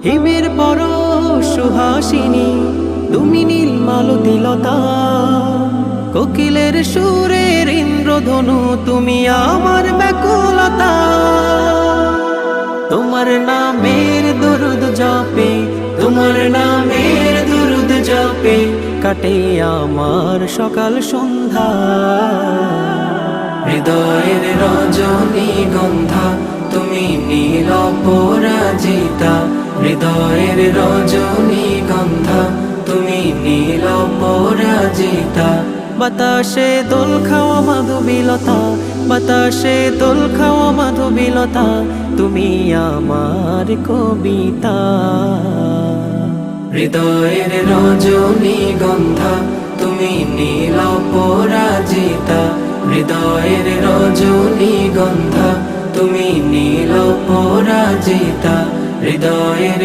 হিমের পর সুহাসিনী তুমি নীল মালতীলতা, কোকিলের সুরের ইন্দ্রধনু তুমি আমার ব্যাকুলতা। তোমার নামের দরুদ জপে, তোমার নামের দরুদ জপে কাটে আমার সকাল সন্ধ্যা। হৃদয়ের রজনীগন্ধা তুমি নীল পরাজিতা, হৃদয়ের রজনীগন্ধা তুমি নীল পরাজিতা। বাতাসে দোল খাওয়া মাধবীলতা, বাতাসে দোল খাওয়া মাধবীলতা তুমি আমার কবিতা। হৃদয়ের রজনীগন্ধা তুমি নীল পরাজিতা, হৃদয়ের রজনীগন্ধা তুমি নীল পরাজিতা, হৃদয়ের